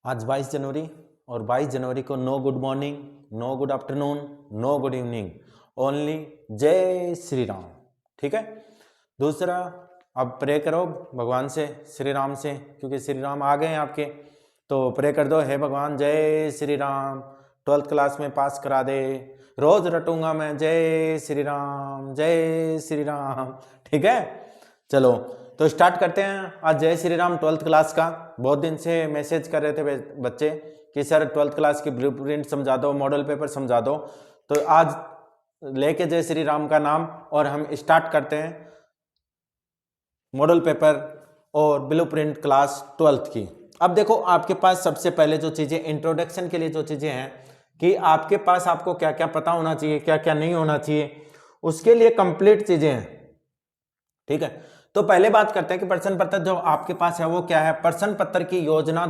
आज 22 जनवरी और 22 जनवरी को no good morning, no good afternoon, no good evening, only जय श्री राम। ठीक है। दूसरा, अब प्रे करो भगवान से, श्री राम से, क्योंकि श्री राम आ गए हैं आपके, तो प्रे कर दो, हे भगवान जय श्री राम, 12th क्लास में पास करा दे, रोज रटूंगा मैं जय श्री राम जय श्री राम। ठीक है, चलो तो स्टार्ट करते हैं। आज जय श्री राम 12th क्लास का। बहुत दिन से मैसेज कर रहे थे बच्चे कि सर 12th क्लास की ब्लूप्रिंट समझा दो, मॉडल पेपर समझा दो, तो आज लेके जय श्री राम का नाम और हम स्टार्ट करते हैं मॉडल पेपर और ब्लूप्रिंट क्लास 12th की। अब देखो, आपके पास सबसे पहले जो चीजें इंट्रोडक्शन के लिए जो चीजें हैं कि आपके पास आपको क्या क्या पता होना चाहिए, क्या क्या नहीं होना चाहिए, उसके लिए कंप्लीट चीजें हैं। ठीक है, तो पहले बात करते हैं कि प्रश्न पत्र जो आपके पास है वो क्या है। प्रश्न पत्र की योजना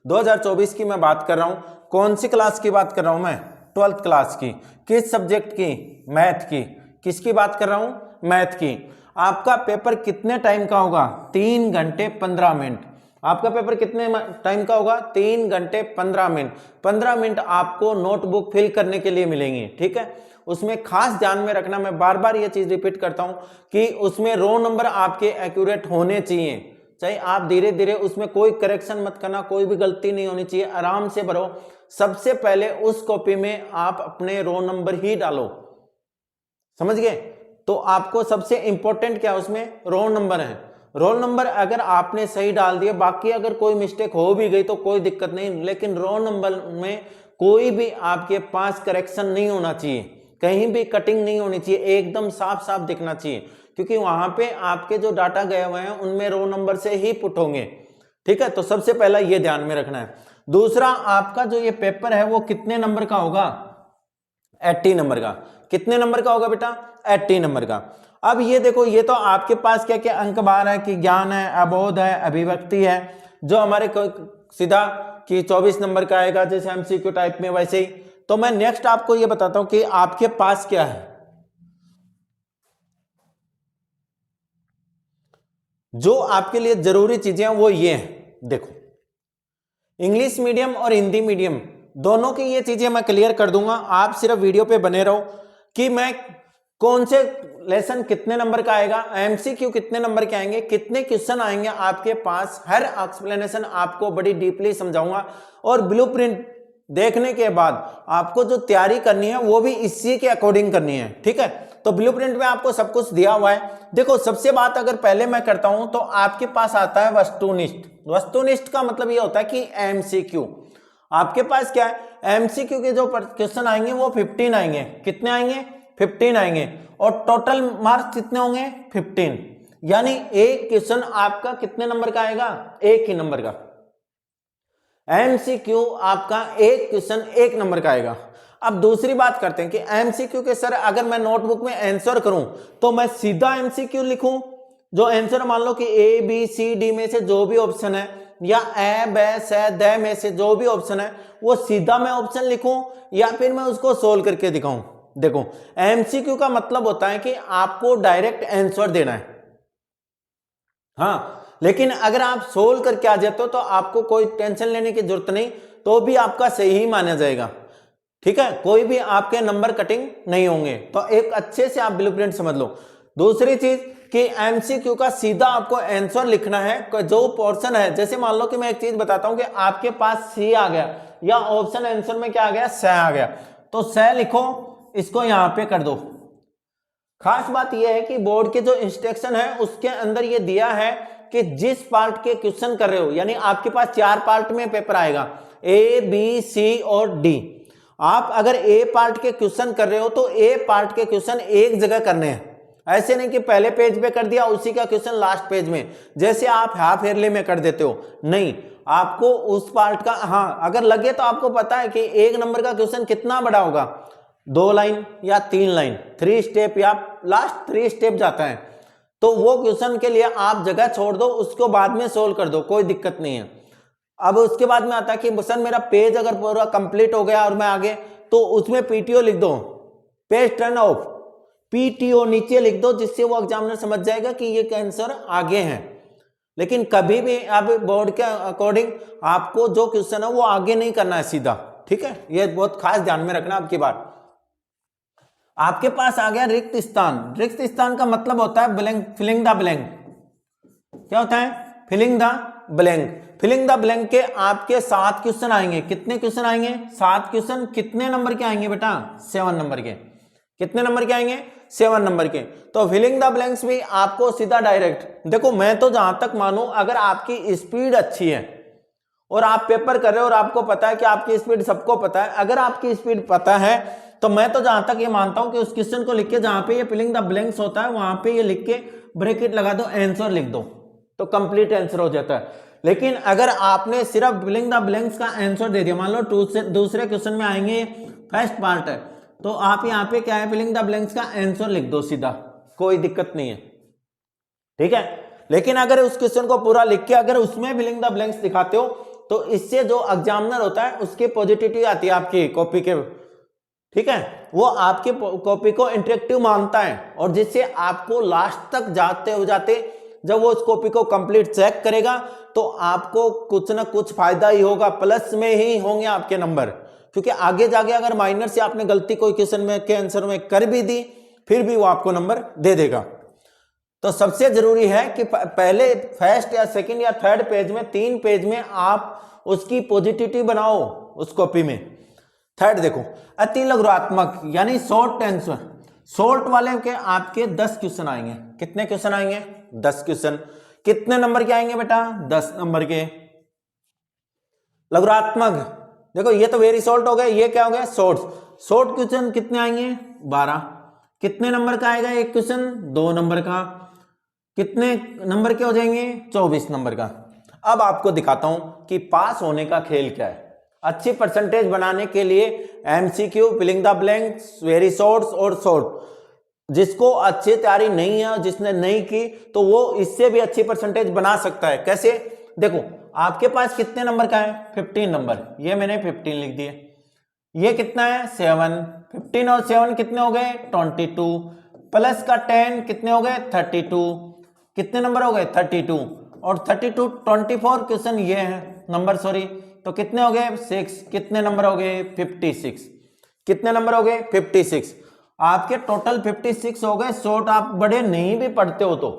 2024 की मैं बात कर रहा हूं। कौन सी क्लास की बात कर रहा हूं मैं? 12th क्लास की। किस सब्जेक्ट की? मैथ की। किसकी बात कर रहा हूं? मैथ की। आपका पेपर कितने टाइम का होगा? 3 घंटे 15 मिनट। आपका पेपर कितने टाइम का होगा? 3 घंटे 15 मिनट। 15 मिनट आपको नोटबुक फिल करने के लिए मिलेंगी। ठीक है, उसमें खास ध्यान में रखना, मैं बार बार ये चीज रिपीट करता हूं कि उसमें रो नंबर आपके एक्यूरेट होने चाहिए। चाहे आप धीरे धीरे उसमें कोई करेक्शन मत करना, कोई भी गलती नहीं होनी चाहिए, आराम से भरो। सबसे पहले उस कॉपी में आप अपने रो नंबर ही डालो, समझ गए? तो आपको सबसे इंपॉर्टेंट क्या उसमें? रोल नंबर है। रोल नंबर अगर आपने सही डाल दिया, बाकी अगर कोई मिस्टेक हो भी गई तो कोई दिक्कत नहीं, लेकिन रोल नंबर में कोई भी आपके पास करेक्शन नहीं होना चाहिए, कहीं भी कटिंग नहीं होनी चाहिए, एकदम साफ साफ दिखना चाहिए, क्योंकि वहां पे आपके जो डाटा गए हुए हैं उनमें रोल नंबर से ही पुट होंगे। ठीक है, तो सबसे पहला ये ध्यान में रखना है। दूसरा, आपका जो ये पेपर है वो कितने नंबर का होगा? 80 नंबर का। कितने नंबर का होगा बेटा? 80 नंबर का। अब ये देखो, ये तो आपके पास क्या क्या अंक बार है कि ज्ञान है, अबोध है, अभिव्यक्ति है, जो हमारे सीधा कि 24 नंबर का आएगा, जैसे एमसीक्यू टाइप में वैसे ही। तो मैं नेक्स्ट आपको ये बताता हूं कि आपके पास क्या है जो आपके लिए जरूरी चीजें हैं, वो ये हैं। देखो, इंग्लिश मीडियम और हिंदी मीडियम दोनों की ये चीजें मैं क्लियर कर दूंगा, आप सिर्फ वीडियो पे बने रहो कि मैं कौन से लेसन कितने नंबर का आएगा, एमसीक्यू कितने नंबर के आएंगे, कितने क्वेश्चन आएंगे आपके पास, हर एक्सप्लेनेशन आपको बड़ी डीपली समझाऊंगा। और ब्लूप्रिंट देखने के बाद आपको जो तैयारी करनी है वो भी इसी के अकॉर्डिंग करनी है। ठीक है, तो ब्लूप्रिंट में आपको सब कुछ दिया हुआ है। देखो, सबसे बात अगर पहले मैं करता हूं तो आपके पास आता है वस्तुनिष्ठ। वस्तुनिष्ठ का मतलब ये होता है कि एमसीक्यू। आपके पास क्या है? एमसीक्यू के जो क्वेश्चन आएंगे वो 15 आएंगे। कितने आएंगे? 15 आएंगे। और टोटल मार्क्स कितने होंगे? 15। यानी एक क्वेश्चन आपका कितने नंबर का आएगा? 1 ही नंबर का। एमसीक्यू आपका एक क्वेश्चन 1 नंबर का आएगा। अब दूसरी बात करते हैं कि एमसीक्यू के सर अगर मैं नोटबुक में आंसर करूं तो मैं सीधा एमसीक्यू लिखूं, जो आंसर मान लो कि ए बी सी डी में से जो भी ऑप्शन है, या ए ब स द में से जो भी ऑप्शन है वो सीधा मैं ऑप्शन लिखूं, या फिर मैं उसको सोल्व करके दिखाऊं? देखो, एमसीक्यू का मतलब होता है कि आपको डायरेक्ट आंसर देना है। हाँ, लेकिन अगर आप सोल्व करके आ जाते हो तो आपको कोई टेंशन लेने की जरूरत नहीं, तो भी आपका सही ही माना जाएगा। ठीक है, कोई भी आपके नंबर कटिंग नहीं होंगे। तो एक अच्छे से आप ब्लूप्रिंट समझ लो। दूसरी चीज कि एमसीक्यू का सीधा आपको आंसर लिखना है, जो पोर्शन है। जैसे मान लो कि मैं एक चीज बताता हूं कि आपके पास सी आ गया, या ऑप्शन आंसर में क्या आ गया? स आ गया, तो स लिखो, इसको यहां पे कर दो। खास बात यह है कि बोर्ड के जो इंस्ट्रक्शन है उसके अंदर यह दिया है कि जिस पार्ट के क्वेश्चन कर रहे हो, यानी आपके पास 4 पार्ट में पेपर आएगा, ए बी सी और डी। आप अगर ए पार्ट के क्वेश्चन कर रहे हो तो ए पार्ट के क्वेश्चन एक जगह करने हैं। ऐसे नहीं कि पहले पेज पे कर दिया उसी का क्वेश्चन लास्ट पेज में, जैसे आप हाफ ईयरली में कर देते हो। नहीं, आपको उस पार्ट का, हाँ अगर लगे तो आपको पता है कि 1 नंबर का क्वेश्चन कितना बड़ा होगा, 2 लाइन या 3 लाइन, 3 स्टेप या लास्ट 3 स्टेप जाता है, तो वो क्वेश्चन के लिए आप जगह छोड़ दो, उसको बाद में सोल्व कर दो, कोई दिक्कत नहीं है। अब उसके बाद में आता है कि सर मेरा पेज अगर पूरा कंप्लीट हो गया और मैं आगे, तो उसमें पीटीओ लिख दो, पेज टर्न ऑफ, पीटीओ नीचे लिख दो, जिससे वो एग्जामिनर समझ जाएगा कि ये आंसर आगे है। लेकिन कभी भी अब बोर्ड के अकॉर्डिंग आपको जो क्वेश्चन है वो आगे नहीं करना है सीधा, ठीक है, ये बहुत खास ध्यान में रखना आपकी बात। आपके पास आ गया रिक्त स्थान। रिक्त स्थान का मतलब होता है ब्लैंक, फिलिंग द ब्लैंक। क्या होता है? Filling the blank. Filling the blank के आपके 7 क्वेश्चन आएंगे। कितने क्वेश्चन आएंगे? 7 क्वेश्चन। कितने नंबर के आएंगे बेटा? 7 नंबर के। कितने नंबर के आएंगे? 7 नंबर के। तो फिलिंग द ब्लैंक्स भी आपको सीधा डायरेक्ट, देखो मैं तो जहां तक मानूं, अगर आपकी स्पीड अच्छी है और आप पेपर कर रहे हो और आपको पता है कि आपकी स्पीड, सबको पता है, अगर आपकी स्पीड पता है तो मैं तो जहां तक ये मानता हूं कि उस क्वेश्चन को लिख के जहां पे ये फिलिंग द ब्लैंक्स होता है वहां पे ये लिख के ब्रैकेट लगा दो, आंसर लिख दो, तो कंप्लीट आंसर हो जाता है। लेकिन अगर आपने सिर्फ फिलिंग द ब्लैंक्स का आंसर दे दिया, मान लो दूसरे क्वेश्चन में आएंगे, फर्स्ट पार्ट है, तो आप यहाँ पे क्या है, फिलिंग द ब्लैंक्स का आंसर लिख दो सीधा, कोई दिक्कत नहीं है, ठीक है। लेकिन अगर उस क्वेश्चन को पूरा लिख के अगर उसमें फिलिंग द ब्लैंक्स दिखाते हो तो इससे जो एग्जामिनर होता है उसकी पॉजिटिविटी आती है आपकी कॉपी के, ठीक है, वो आपके कॉपी को इंटरेक्टिव मानता है और जिससे आपको लास्ट तक जाते जब वो उस कॉपी को कंप्लीट चेक करेगा तो आपको कुछ ना कुछ फायदा ही होगा, प्लस में ही होंगे आपके नंबर, क्योंकि आगे जाके अगर माइनर से आपने गलती कोई क्वेश्चन में के आंसर में कर भी दी फिर भी वो आपको नंबर दे देगा। तो सबसे जरूरी है कि पहले फर्स्ट या सेकंड या थर्ड पेज में, 3 पेज में आप उसकी पॉजिटिविटी बनाओ उस कॉपी में। थर्ड देखो, अति लघुरात्मक यानी शॉर्ट आंसर। शॉर्ट वाले के आपके 10 क्वेश्चन आएंगे। कितने क्वेश्चन आएंगे? 10 क्वेश्चन। कितने नंबर के आएंगे बेटा? 10 नंबर के। लघुरात्मक देखो, ये तो वेरी शॉर्ट हो गए, ये क्या हो गया? शॉर्ट। शॉर्ट क्वेश्चन कितने आएंगे? 12। कितने नंबर का आएगा एक क्वेश्चन? 2 नंबर का। कितने नंबर के हो जाएंगे? 24 नंबर का। अब आपको दिखाता हूं कि पास होने का खेल क्या है। अच्छी परसेंटेज बनाने के लिए MCQ, filling the blanks, very shorts और शॉर्ट, जिसको अच्छी तैयारी नहीं है, जिसने नहीं की, तो वो इससे भी अच्छी परसेंटेज बना सकता है। कैसे? देखो आपके पास कितने नंबर का है? 15 नंबर। ये मैंने 15 लिख दिए। ये कितना है? 7। 15 और 7 कितने हो गए? 22। प्लस का 10 कितने हो गए? 32। कितने नंबर हो गए? 32 और 32 24 क्वेश्चन ये है नंबर, सॉरी, तो कितने हो गए? 6। कितने नंबर हो गए? 56। कितने नंबर हो गए? 56। आपके टोटल 56 हो गए। शॉर्ट आप बड़े नहीं भी पढ़ते हो तो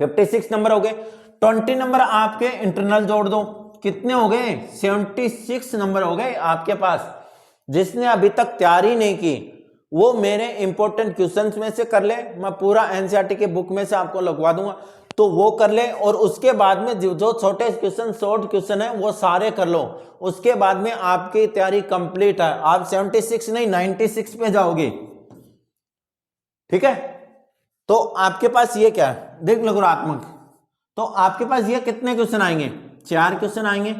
56 नंबर हो गए। 20 नंबर आपके इंटरनल जोड़ दो, कितने हो गए? 76 नंबर हो गए आपके पास। जिसने अभी तक तैयारी नहीं की वो मेरे इंपॉर्टेंट क्वेश्चंस में से कर ले, मैं पूरा एनसीईआरटी के बुक में से आपको लगवा दूंगा, तो वो कर ले। और उसके बाद में जो छोटे क्वेश्चन, शॉर्ट क्वेश्चन है, वो सारे कर लो। उसके बाद में आपकी तैयारी कंप्लीट है। आप 76 नहीं 96 पे जाओगे, ठीक है। तो आपके पास ये क्या है? देख लघुरात्मक, तो आपके पास ये कितने क्वेश्चन आएंगे? 4 क्वेश्चन आएंगे।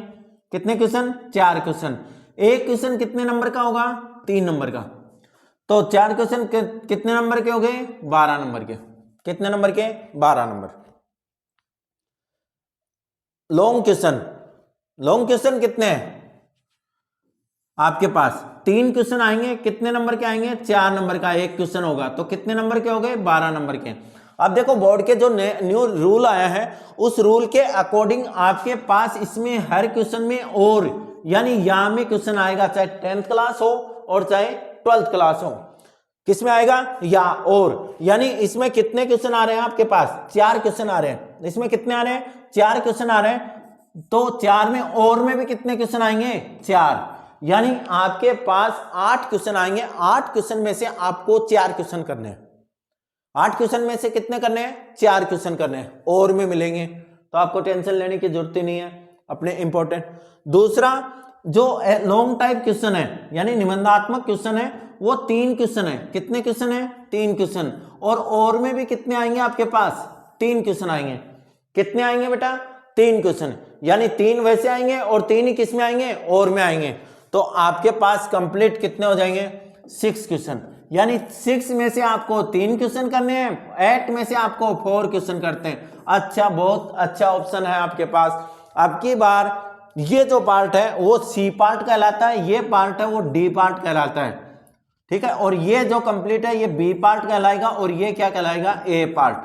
कितने क्वेश्चन? 4 क्वेश्चन। एक क्वेश्चन कितने नंबर का होगा? 3 नंबर का। तो 4 क्वेश्चन कितने नंबर के हो गए? 12 नंबर के। कितने नंबर के? 12 number. Long question, long question कितने हैं आपके पास? 3 क्वेश्चन आएंगे। कितने नंबर के आएंगे? 4 नंबर का एक क्वेश्चन होगा, तो कितने नंबर के हो गए? 12 नंबर के। अब देखो बोर्ड के जो न्यू रूल आया है उस रूल के अकॉर्डिंग आपके पास इसमें हर क्वेश्चन में और यानी या में क्वेश्चन आएगा, चाहे 10th क्लास हो और चाहे 12th क्लास हो। किसमें आएगा? या और। यानी इसमें कितने क्वेश्चन आ रहे हैं आपके पास? 4 क्वेश्चन आ रहे हैं। इसमें कितने आ रहे हैं? 4 क्वेश्चन आ रहे हैं। तो 4 में और में भी कितने क्वेश्चन आएंगे? 4। यानी आपके पास 8 क्वेश्चन आएंगे। 8 क्वेश्चन में से आपको 4 क्वेश्चन करने हैं। 8 क्वेश्चन में से कितने करने हैं? 4 क्वेश्चन करने हैं, और में मिलेंगे, तो आपको टेंशन लेने की जरूरत ही नहीं है अपने इंपॉर्टेंट। दूसरा जो लॉन्ग टाइप क्वेश्चन है यानी निबंधात्मक क्वेश्चन है वो 3 क्वेश्चन है। कितने क्वेश्चन है? 3 क्वेश्चन। और में भी कितने आएंगे आपके पास? 3 क्वेश्चन आएंगे। कितने आएंगे बेटा? 3 क्वेश्चन। यानी 3 वैसे आएंगे और 3 ही किस में आएंगे? और में आएंगे। तो आपके पास कंप्लीट कितने हो जाएंगे? 6 क्वेश्चन। यानी 6 में से आपको 3 क्वेश्चन करने हैं, 8 में से आपको 4 क्वेश्चन करते हैं। अच्छा, बहुत अच्छा ऑप्शन है आपके पास। अब की बार ये जो पार्ट है वो सी पार्ट कहलाता है, ये पार्ट है वो डी पार्ट कहलाता है, ठीक है। और ये जो कंप्लीट है ये बी पार्ट कहलाएगा और ये क्या कहलाएगा? ए पार्ट।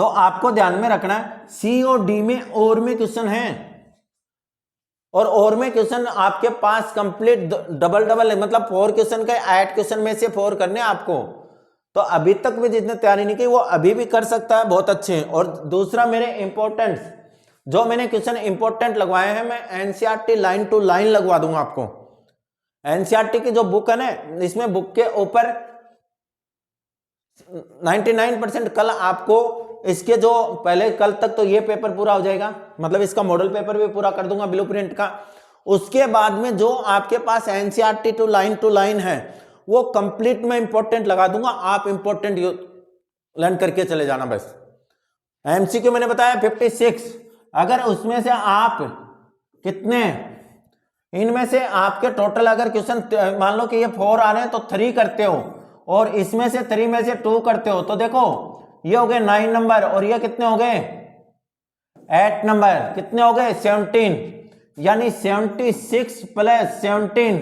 तो आपको ध्यान में रखना है सी और डी में और में क्वेश्चन है, और में क्वेश्चन आपके पास कंप्लीट डबल डबल है, मतलब 4 क्वेश्चन का 8 क्वेश्चन में से 4 करने आपको। तो अभी तक भी जितने तैयारी नहीं की वो अभी भी कर सकता है, बहुत अच्छे हैं। और दूसरा मेरे इंपॉर्टेंट जो मैंने क्वेश्चन इंपॉर्टेंट लगवाए हैं, मैं एनसीईआरटी लाइन टू लाइन लगवा दूंगा आपको। एनसीईआरटी की जो बुक है ना, इसमें बुक के ऊपर 99% कल आपको इसके जो पहले कल तक तो ये पेपर पूरा हो जाएगा, मतलब इसका मॉडल पेपर भी पूरा कर दूंगा ब्लूप्रिंट का। उसके बाद में जो आपके पास एनसीईआरटी टू लाइन है वो कंप्लीट में इंपॉर्टेंट लगा दूंगा, आप इंपॉर्टेंट लर्न करके चले जाना बस। एमसीक्यू मैंने बताया 56, अगर उसमें से आप कितने, इनमें से आपके टोटल अगर क्वेश्चन मान लो कि ये 4 आ रहे हैं तो 3 करते हो, और इसमें से 3 में से 2 करते हो, तो देखो ये हो गए 9 नंबर, और ये कितने हो गए 8 नंबर, कितने हो गए 17, यानी 76 प्लस 17,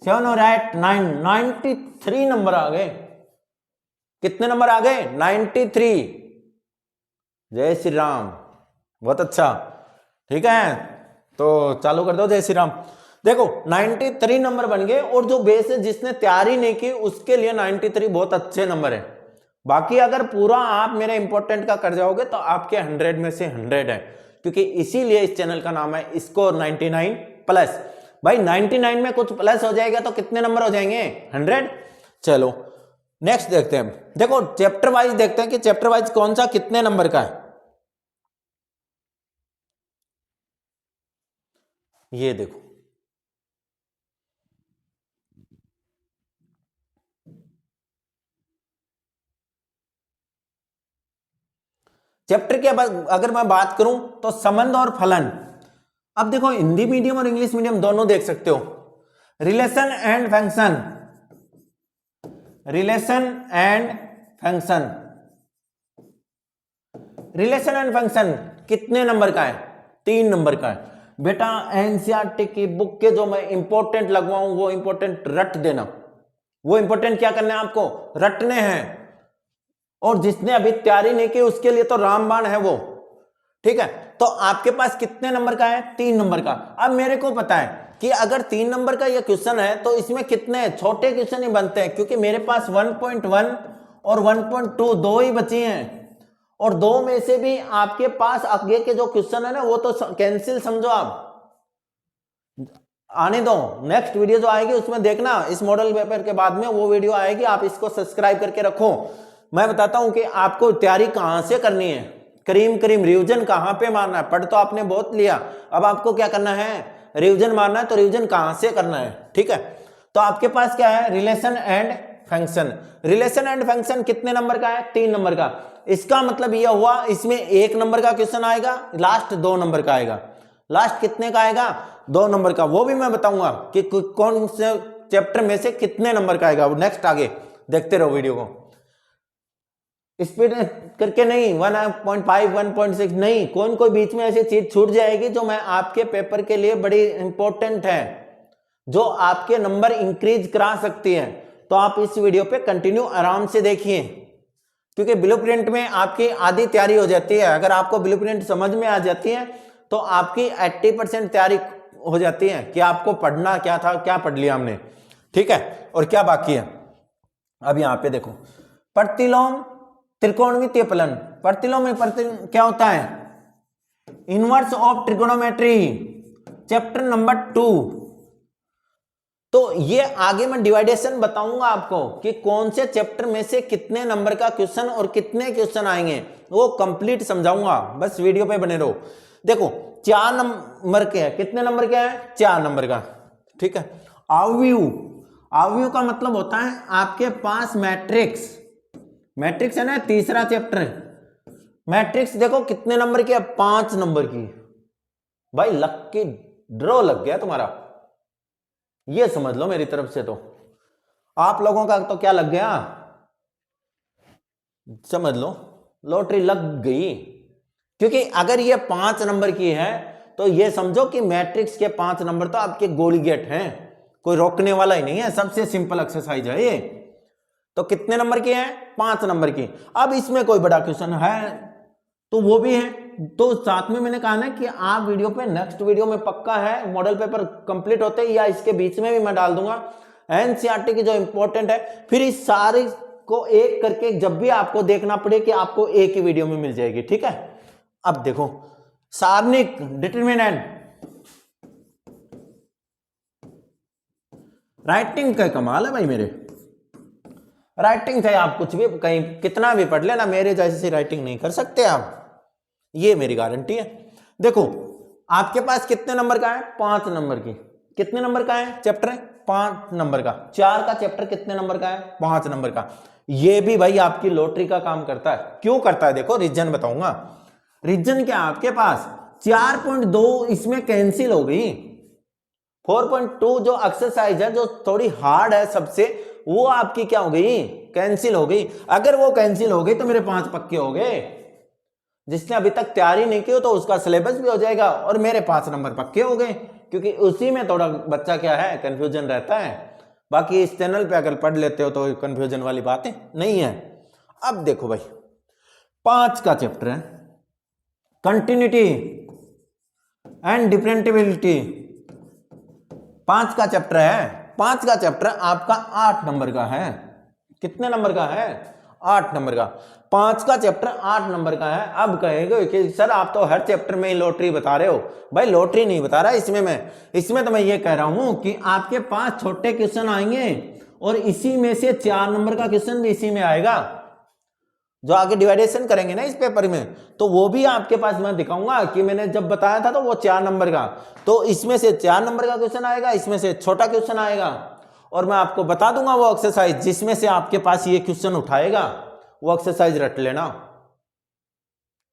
7 और 8 9, 93 नंबर आ गए। कितने नंबर आ गए 93। जय श्री राम, बहुत अच्छा, ठीक है। तो चालू कर दो जय श्री राम। देखो 93 नंबर बन गए, और जो बेस है जिसने तैयारी नहीं की उसके लिए 93 बहुत अच्छे नंबर है। बाकी अगर पूरा आप मेरे इंपॉर्टेंट का कर जाओगे तो आपके 100 में से 100 है, क्योंकि इसीलिए इस चैनल का नाम है स्कोर 99 प्लस। भाई 99 में कुछ प्लस हो जाएगा तो कितने नंबर हो जाएंगे 100। चलो नेक्स्ट देखते हैं। देखो चैप्टर वाइज देखते हैं कि चैप्टर वाइज कौन सा कितने नंबर का है। ये देखो चैप्टर के अगर मैं बात करूं तो संबंध और फलन। अब देखो हिंदी मीडियम और इंग्लिश मीडियम दोनों देख सकते हो। Relation and function, relation and function, relation and function कितने नंबर का है 3 नंबर का है। बेटा एनसीईआरटी की बुक के जो मैं इंपॉर्टेंट लगवाऊं वो इंपॉर्टेंट रट देना, वो इंपॉर्टेंट क्या करना है आपको रटने हैं। और जिसने अभी तैयारी नहीं की उसके लिए तो रामबाण है वो, ठीक है। तो आपके पास कितने नंबर का है 3 नंबर का। अब मेरे को पता है कि अगर 3 नंबर का ये क्वेश्चन है तो इसमें कितने छोटे क्वेश्चन ही बनते हैं, क्योंकि मेरे पास 1.1 और 1.2 दो ही बची हैं, और 2 में से भी आपके पास आगे के जो क्वेश्चन है ना वो तो कैंसिल समझो आप, आने दो। नेक्स्ट वीडियो जो आएगी उसमें देखना, इस मॉडल पेपर के बाद में वो वीडियो आएगी, आप इसको सब्सक्राइब करके रखो। मैं बताता हूं कि आपको तैयारी कहां से करनी है, करीम रिवीजन कहां पे मारना है। पढ़ तो आपने बहुत लिया, अब आपको क्या करना है रिवीजन मारना है, तो रिवीजन कहां से करना है, ठीक है। तो आपके पास क्या है relation and function. Relation and function कितने नंबर का है 3 नंबर का। इसका मतलब यह हुआ इसमें 1 नंबर का क्वेश्चन आएगा, लास्ट 2 नंबर का आएगा। लास्ट कितने का आएगा 2 नंबर का, वो भी मैं बताऊंगा कि कौन से चैप्टर में से कितने नंबर का आएगा। नेक्स्ट आगे देखते रहो वीडियो को, स्पीड करके नहीं 1.5 1.6 नहीं, कोई बीच में ऐसी चीज छूट जाएगी जो मैं आपके पेपर के लिए बड़ी इंपॉर्टेंट है, जो आपके नंबर इंक्रीज करा सकती है। तो आप इस वीडियो पे कंटिन्यू आराम से देखिए, क्योंकि ब्लूप्रिंट में आपकी आधी तैयारी हो जाती है। अगर आपको ब्लूप्रिंट समझ में आ जाती है तो आपकी 80% तैयारी हो जाती है कि आपको पढ़ना क्या था, क्या पढ़ लिया हमने, ठीक है, और क्या बाकी है। अब यहां पे देखो प्रतिलोम त्रिकोणमितीय फलन। प्रतिलोम में क्या होता है inverse of trigonometry, chapter number 2। तो ये आगे मैं डिवाइडेशन बताऊंगा आपको कि कौन से चैप्टर में से कितने नंबर का क्वेश्चन और कितने क्वेश्चन आएंगे, वो कंप्लीट समझाऊंगा, बस वीडियो पे बने रहो। देखो 4 नंबर के है, कितने नंबर के है 4 नंबर का, ठीक है। अवयव का मतलब होता है आपके पास मैट्रिक्स, मैट्रिक्स है ना तीसरा चैप्टर। मैट्रिक्स देखो कितने नंबर की है 5 नंबर की। भाई लक्की ड्रॉ लग गया तुम्हारा, ये समझ लो मेरी तरफ से। तो आप लोगों का तो क्या लग गया समझ लो, लॉटरी लग गई। क्योंकि अगर ये 5 नंबर की है तो ये समझो कि मैट्रिक्स के 5 नंबर तो आपके गोली गेट हैं, कोई रोकने वाला ही नहीं है, सबसे सिंपल एक्सरसाइज है ये। तो कितने नंबर की है? 5 नंबर की। अब इसमें कोई बड़ा क्वेश्चन है तो वो भी है। तो साथ में मैंने कहा ना कि आप वीडियो पे नेक्स्ट वीडियो में पक्का है मॉडल पेपर कंप्लीट होते ही या इसके बीच में भी मैं डाल दूंगा एनसीईआरटी की जो इंपॉर्टेंट है, फिर इस सारे को एक करके जब भी आपको देखना पड़े कि आपको एक ही वीडियो में मिल जाएगी। ठीक है, अब देखो सारणिक डिटरमिनेंट, राइटिंग का कमाल है भाई मेरे। राइटिंग चाहे आप कुछ भी कहीं कितना भी पढ़ लेना, मेरे जैसी राइटिंग नहीं कर सकते आप, ये मेरी गारंटी है। देखो आपके पास कितने नंबर का है? 5 नंबर की। कितने नंबर का है चैप्टर? 5 नंबर का। 4 का चैप्टर कितने नंबर का है? 5 नंबर का। ये भी भाई आपकी लॉटरी का काम करता है। क्यों करता है? देखो रीजन बताऊंगा। रीजन क्या, आपके पास 4.2 इसमें कैंसिल हो गई। 4.2 जो एक्सरसाइज है जो थोड़ी हार्ड है सबसे, वो आपकी क्या हो गई? कैंसिल हो गई। अगर वो कैंसिल हो गई तो मेरे 5 पक्के हो गए। जिसने अभी तक तैयारी नहीं की हो तो उसका सिलेबस भी हो जाएगा और मेरे 5 नंबर पक्के हो गए, क्योंकि उसी में थोड़ा बच्चा क्या है कंफ्यूजन रहता है। बाकी इस चैनल पे अगर पढ़ लेते हो तो कंफ्यूजन वाली बातें नहीं है। अब देखो भाई 5 का चैप्टर है कंटिन्यूटी एंड डिफरेंटिबिलिटी। 5 का चैप्टर है। 5 का चैप्टर आपका 8 नंबर का है। कितने नंबर का है? 8 नंबर का। 5 का चैप्टर 8 नंबर का है। अब कहेंगे कि सर आप तो हर चैप्टर में ही लॉटरी बता रहे हो। भाई लॉटरी नहीं बता रहा इसमें तो मैं ये कह रहा हूं कि आपके 5 छोटे क्वेश्चन आएंगे और इसी में से 4 नंबर का क्वेश्चन भी इसी में आएगा। जो आगे डिवाइडेशन करेंगे ना इस पेपर में, तो वो भी आपके पास मैं दिखाऊंगा कि मैंने जब बताया था तो वो 4 नंबर का, तो इसमें से 4 नंबर का क्वेश्चन आएगा, इसमें से छोटा क्वेश्चन आएगा और मैं आपको बता दूंगा वो एक्सरसाइज जिसमें से आपके पास ये क्वेश्चन उठाएगा, वो एक्सरसाइज रट लेना।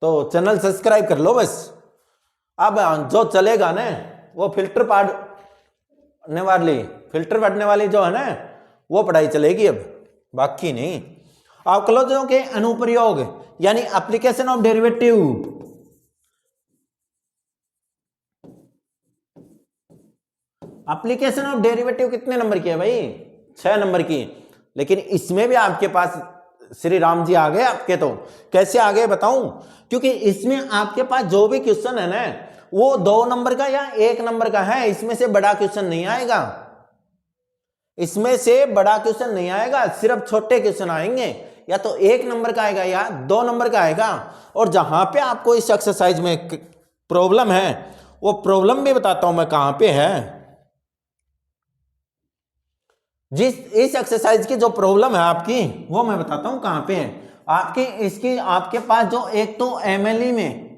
तो चैनल सब्सक्राइब कर लो बस। अब जो चलेगा ना वो फिल्टर पढ़ने वाली जो है ना वो पढ़ाई चलेगी अब, बाकी नहीं। अवकलजों के अनुप्रयोग यानी application of derivative. Application of derivative कितने नंबर की है भाई? 6 नंबर की। लेकिन इसमें भी आपके पास श्री राम जी आ गए आपके। तो कैसे आ गए बताऊं? क्योंकि इसमें आपके पास जो भी क्वेश्चन है ना वो 2 नंबर का या 1 नंबर का है। इसमें से बड़ा क्वेश्चन नहीं आएगा, इसमें से बड़ा क्वेश्चन नहीं आएगा, सिर्फ छोटे क्वेश्चन आएंगे। या तो 1 नंबर का आएगा या 2 नंबर का आएगा। और जहां पे आपको इस एक्सरसाइज में प्रॉब्लम है वो प्रॉब्लम भी बताता हूं मैं कहां पे है। इस एक्सरसाइज की जो प्रॉब्लम है आपकी वो मैं बताता हूं कहां पे है आपकी। आपके पास जो एक तो एमएलई में,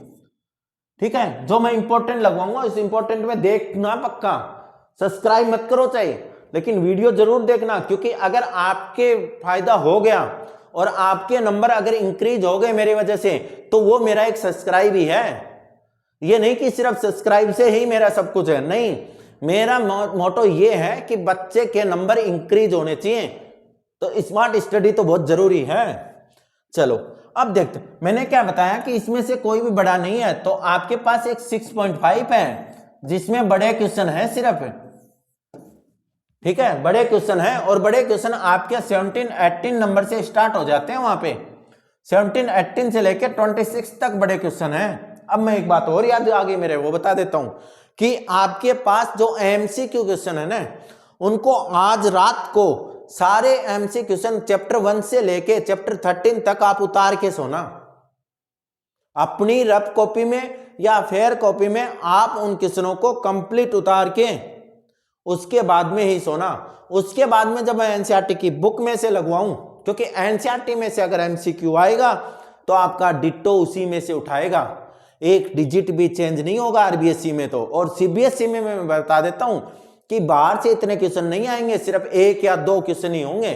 ठीक है, जो मैं इंपॉर्टेंट लगवाऊंगा इस इंपॉर्टेंट में देखना पक्का। सब्सक्राइब मत करो चाहे, लेकिन वीडियो जरूर देखना, क्योंकि अगर आपके फायदा हो गया और आपके नंबर अगर इंक्रीज हो गए मेरी वजह से, तो वो मेरा एक सब्सक्राइब ही है। ये नहीं कि सिर्फ सब्सक्राइब से ही मेरा सब कुछ है, नहीं। मेरा मोटो ये है कि बच्चे के नंबर इंक्रीज होने चाहिए, तो स्मार्ट स्टडी तो बहुत जरूरी है। चलो अब देखते, मैंने क्या बताया कि इसमें से कोई भी बड़ा नहीं है। तो आपके पास एक 6.5 है जिसमें बड़े क्वेश्चन है सिर्फ, ठीक है, बड़े क्वेश्चन है। और बड़े क्वेश्चन आपके 17-18 नंबर से स्टार्ट हो जाते हैं। वहां पे 17-18 से लेके 26 तक बड़े क्वेश्चन है। अब मैं एक बात और याद आ गई मेरे, वो बता देता हूं कि आपके पास जो एमसीक्यू क्वेश्चन है ना, उनको आज रात को सारे एमसी क्वेश्चन चैप्टर 1 से लेके चैप्टर 13 तक आप उतार के सोना अपनी रफ कॉपी में या फेयर कॉपी में। आप उन क्वेश्चनों को कंप्लीट उतार के उसके बाद में ही सोना। उसके बाद में जब मैं एनसीईआरटी की बुक में से लगवाऊं, क्योंकि एनसीईआरटी में से अगर एमसीक्यू आएगा तो आपका डिट्टो उसी में से उठाएगा, एक डिजिट भी चेंज नहीं होगा आरबीएसई में तो। और सीबीएसई में मैं बता देता हूं कि बाहर से इतने क्वेश्चन नहीं आएंगे, सिर्फ 1 या 2 क्वेश्चन ही होंगे,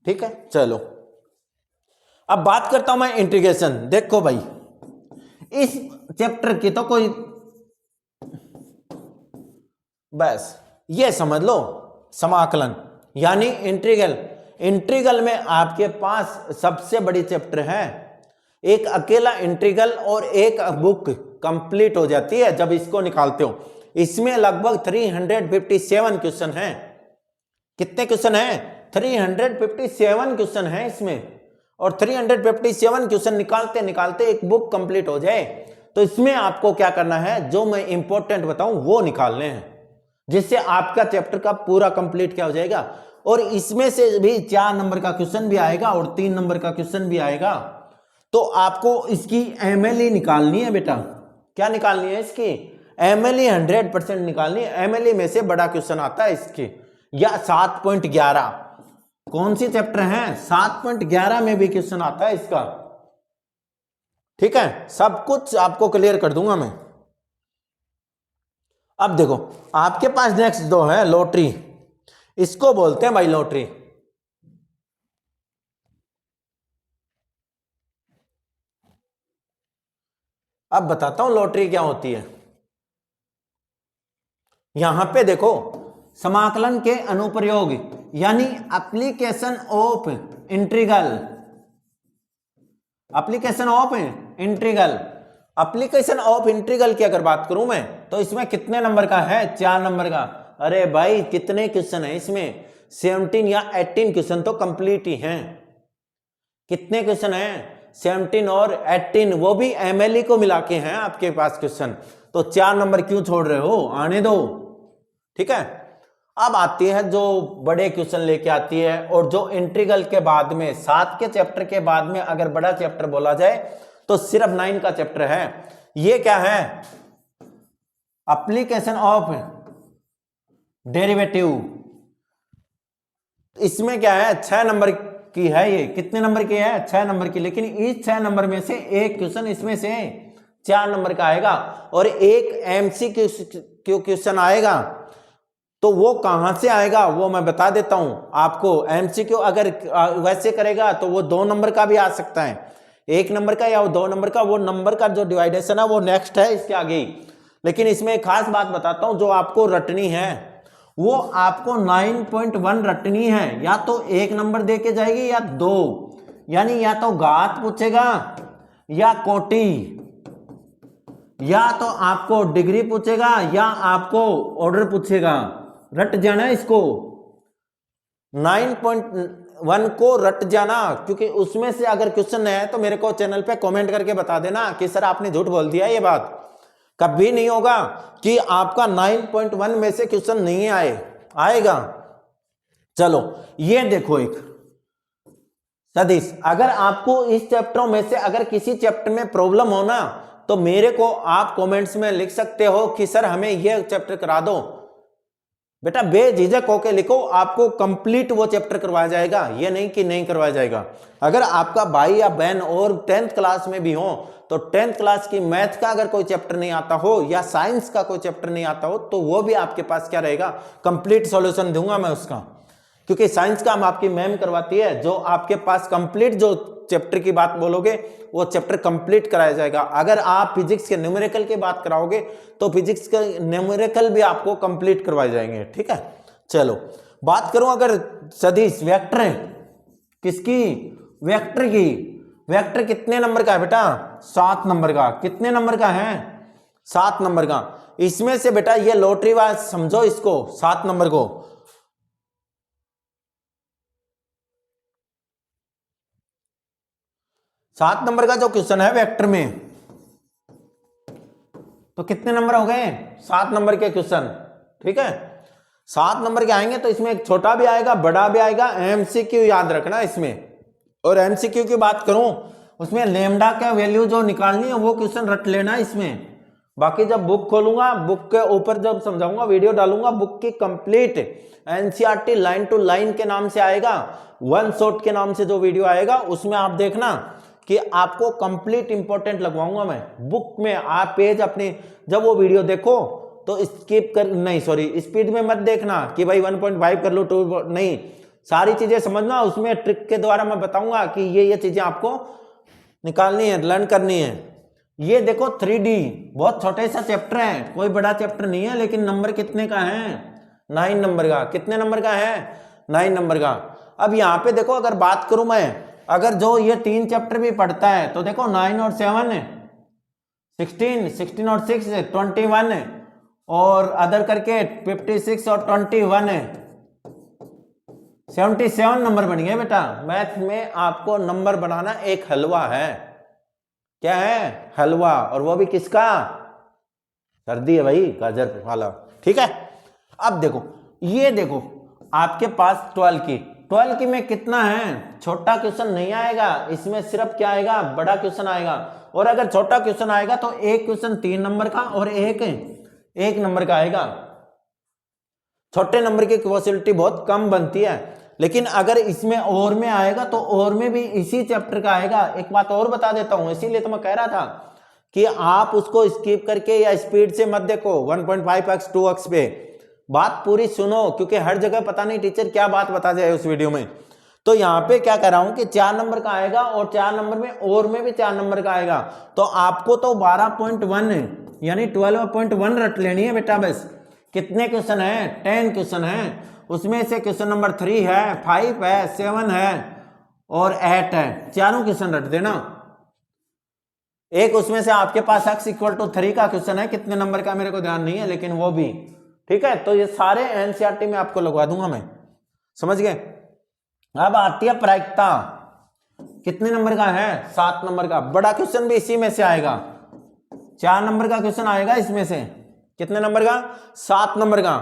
ठीक है। चलो अब बात करता हूं मैं इंटीग्रेशन। देखो भाई इस चैप्टर की तो कोई, बस ये समझ लो समाकलन यानी इंटीग्रल। इंटीग्रल में आपके पास सबसे बड़ी चैप्टर है, एक अकेला इंटीग्रल और एक बुक कंप्लीट हो जाती है जब इसको निकालते हो। इसमें लगभग 357 क्वेश्चन हैं। कितने क्वेश्चन हैं? 357 क्वेश्चन है इसमें, और 357 क्वेश्चन निकालते निकालते एक बुक कंप्लीट हो जाए। तो इसमें आपको क्या करना है, जो मैं इंपॉर्टेंट बताऊं वो निकालने हैं, जिससे आपका चैप्टर का पूरा कंप्लीट क्या हो जाएगा। और इसमें से भी 4 नंबर का क्वेश्चन भी आएगा और 3 नंबर का क्वेश्चन भी आएगा। तो आपको इसकी एमएलई निकालनी है बेटा। क्या निकालनी है इसकी? एमएलई 100% निकालनी है। एमएलई में से बड़ा क्वेश्चन आता है इसके, या 7.11 कौन सी चैप्टर है, 7.11 में भी क्वेश्चन आता है इसका। ठीक है, सब कुछ आपको क्लियर कर दूंगा मैं। अब देखो आपके पास नेक्स्ट दो है लॉटरी, इसको बोलते हैं भाई लॉटरी। अब बताता हूं लॉटरी क्या होती है। यहां पे देखो समाकलन के अनुप्रयोग यानी application of integral, application of integral, application of integral की अगर बात करूं मैं तो इसमें कितने नंबर का है, 4 नंबर का। अरे भाई कितने क्वेश्चन है इसमें, 17 या 18 क्वेश्चन तो कंप्लीट ही हैं। कितने क्वेश्चन हैं, 17 और 18, वो भी एमएलई को मिला के हैं आपके पास क्वेश्चन। तो 4 नंबर क्यों छोड़ रहे हो, आने दो। ठीक है, अब आती है जो बड़े क्वेश्चन लेके आती है, और जो इंटीग्रल के बाद में 7 के चैप्टर के बाद में अगर बड़ा चैप्टर बोला जाए तो सिर्फ 9 का चैप्टर है। ये क्या है, एप्लीकेशन ऑफ डेरिवेटिव। इसमें क्या है, 6 नंबर की है। ये कितने नंबर की है, 6 नंबर की। लेकिन इस 6 नंबर में से एक क्वेश्चन इसमें से 4 नंबर का आएगा, और एक एमसीक्यू क्वेश्चन आएगा। तो वो कहां से आएगा वो मैं बता देता हूं आपको। एमसीक्यू अगर वैसे करेगा तो वो 2 नंबर का भी आ सकता है, 1 नंबर का या 2 नंबर का। वो नंबर का जो डिवाइडेशन है वो नेक्स्ट है इसके आगे। लेकिन इसमें एक खास बात बताता हूं जो आपको रटनी है, वो आपको 9.1 रटनी है। या तो 1 नंबर दे के जाएगी या 2, यानी या तो घात पूछेगा या कोटि, या तो आपको डिग्री पूछेगा या आपको ऑर्डर पूछेगा। रट जाना इसको, 9.1 को रट जाना, क्योंकि उसमें से अगर क्वेश्चन है तो मेरे को चैनल पे कमेंट करके बता देना कि सर आपने झूठ बोल दिया। ये बात कभी नहीं होगा कि आपका 9.1 में से क्वेश्चन नहीं आएगा। चलो ये देखो एक सदिश, अगर आपको इस चैप्टरों में से अगर किसी चैप्टर में प्रॉब्लम हो ना तो मेरे को आप कमेंट्स में लिख सकते हो कि सर हमें यह चैप्टर करा दो। बेटा बेझिझक होके लिखो, आपको कंप्लीट वो चैप्टर करवाया जाएगा, ये नहीं कि नहीं करवाया जाएगा। अगर आपका भाई या बहन और 10th क्लास में भी हो तो 10th क्लास की मैथ का अगर कोई चैप्टर नहीं आता हो या साइंस का कोई चैप्टर नहीं आता हो तो वो भी आपके पास क्या रहेगा, कंप्लीट सॉल्यूशन दूंगा मैं उसका। क्योंकि साइंस का हम आपकी मैम करवाती है, जो आपके पास कंप्लीट जो चैप्टर की बात बोलोगे वो चैप्टर कंप्लीट कराया जाएगा। अगर आप फिजिक्स के न्यूमेरिकल की बात कराओगे तो फिजिक्स के न्यूमेरिकल भी आपको कंप्लीट करवाए जाएंगे। ठीक है, चलो बात करूं अगर सदिश वेक्टर है, किसकी, वेक्टर की। वेक्टर कितने नंबर का है बेटा, 7 नंबर का। कितने नंबर का है, 7 नंबर का। इसमें से बेटा ये लॉटरी वाइज समझो इसको, 7 नंबर को। सात नंबर का जो क्वेश्चन है वेक्टर में, तो कितने नंबर हो गए, 7 नंबर के क्वेश्चन। ठीक है, 7 नंबर के आएंगे तो इसमें एक छोटा भी आएगा बड़ा भी आएगा। एमसीक्यू याद रखना इसमें। और एमसीक्यू की बात करूं उसमें लेमडा का वैल्यू जो निकालनी है वो क्वेश्चन रट लेना इसमें। बाकी जब बुक खोलूंगा, बुक के ऊपर जब समझाऊंगा, वीडियो डालूंगा, बुक की complete NCERT line to line के नाम से आएगा, वन शॉट के नाम से जो वीडियो आएगा उसमें आप देखना कि आपको कंप्लीट इंपॉर्टेंट लगवाऊंगा मैं बुक में। आप पेज अपने जब वो वीडियो देखो तो स्किप कर, नहीं सॉरी स्पीड में मत देखना कि भाई 1.5 कर लो 2, नहीं, सारी चीजें समझना। उसमें ट्रिक के द्वारा मैं बताऊंगा कि ये चीजें आपको निकालनी है, लर्न करनी है। ये देखो 3D बहुत छोटे सा चैप्टर है, कोई बड़ा चैप्टर नहीं है, लेकिन नंबर कितने का है, 9 नंबर का। कितने नंबर का है, 9 नंबर का। अब यहाँ पे देखो अगर बात करूं मैं, अगर जो ये 3 चैप्टर भी पढ़ता है तो देखो 9 और 7 है 16, 16 और 6 है 21 है, और अदर करके 56 और 21 है। 77 नंबर बन गए बेटा। मैथ में आपको नंबर बनाना एक हलवा है। क्या है? हलवा। और वो भी किसका? सर्दी है भाई, गाजर वाला। ठीक है। अब देखो, ये देखो आपके पास 12 की में कितना है? छोटा क्वेश्चन नहीं आएगा इसमें, सिर्फ क्या आएगा? बड़ा क्वेश्चन आएगा। और अगर छोटा क्वेश्चन आएगा तो एक क्वेश्चन 3 नंबर का और एक 1 नंबर का आएगा। छोटे नंबर की पॉसिबिलिटी बहुत कम बनती है। लेकिन अगर इसमें और में आएगा तो और में भी इसी चैप्टर का आएगा। एक बात और बता देता हूं, इसीलिए तो मैं कह रहा था कि आप उसको स्किप करके या स्पीड से मत देखो 1.5x 2x पे, बात पूरी सुनो, क्योंकि हर जगह पता नहीं टीचर क्या बात बता जाए उस वीडियो में। तो यहाँ पे क्या कर रहा हूं कि 4 नंबर का आएगा और 4 नंबर में और में भी 4 नंबर का आएगा। तो आपको तो 12.1 यानी 12.1 रट लेनी है बेटा बस। कितने क्वेश्चन है? 10 क्वेश्चन है। उसमें से क्वेश्चन नंबर 3 है, 5 है, 7 है और 8 है। चारों क्वेश्चन रट देना। एक उसमें से आपके पास x = 3 का क्वेश्चन है, कितने नंबर का मेरे को ध्यान नहीं है, लेकिन वो भी ठीक है। तो ये सारे एनसीईआरटी में आपको लगवा दूंगा मैं, समझ गए। अब आती है प्रायिकता। कितने नंबर का है? 7 नंबर का। बड़ा क्वेश्चन भी इसी में से आएगा। 4 नंबर का क्वेश्चन आएगा इसमें से। कितने नंबर का? 7 नंबर का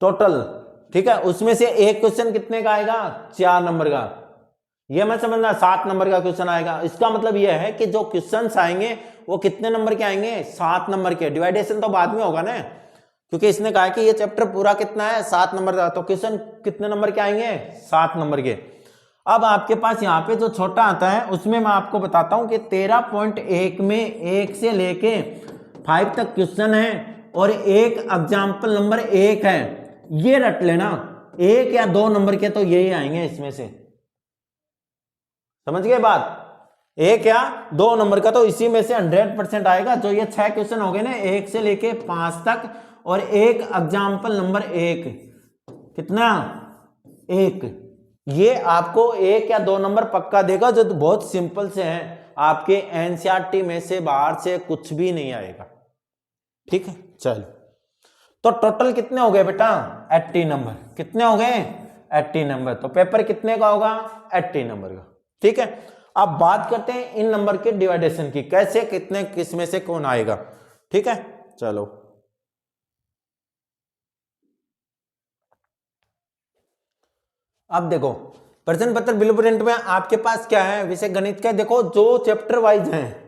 टोटल। ठीक है। उसमें से एक क्वेश्चन कितने का आएगा? 4 नंबर का। ये मत समझना 7 नंबर का क्वेश्चन आएगा। इसका मतलब यह है कि जो क्वेश्चंस आएंगे वो कितने नंबर के आएंगे? 7 नंबर के। डिवाइडेशन तो बाद में होगा ना, क्योंकि इसने कहा कि ये चैप्टर पूरा कितना है? 7 नंबर का। तो क्वेश्चन कितने नंबर के आएंगे? 7 नंबर के। अब आपके पास यहाँ पे जो छोटा आता है उसमें मैं आपको बताता हूं कि 13.1 में 1 से लेके 5 तक क्वेश्चन है और एक एग्जाम्पल नंबर 1 है। ये रट लेना, 1 या 2 नंबर के तो यही आएंगे इसमें से। समझ गए बात? 1 या 2 नंबर का तो इसी में से 100% आएगा। जो ये 6 क्वेश्चन हो गए ना 1 से लेके 5 तक और एक एग्जाम्पल नंबर 1, कितना? 1। ये आपको 1 या 2 नंबर पक्का देगा, जो बहुत सिंपल से हैं। आपके एनसीईआरटी में से बाहर से कुछ भी नहीं आएगा। ठीक है। चलो, तो टोटल कितने हो गए बेटा? 80 नंबर। कितने हो गए? 80 नंबर। तो पेपर कितने का होगा? 80 नंबर का। ठीक है। अब बात करते हैं इन नंबर के डिवाइडेशन की, कैसे, कितने, किस में से कौन आएगा। ठीक है। चलो, अब देखो प्रश्न पत्र ब्लूप्रिंट में आपके पास क्या है? विषय गणित का। देखो जो चैप्टर वाइज हैं,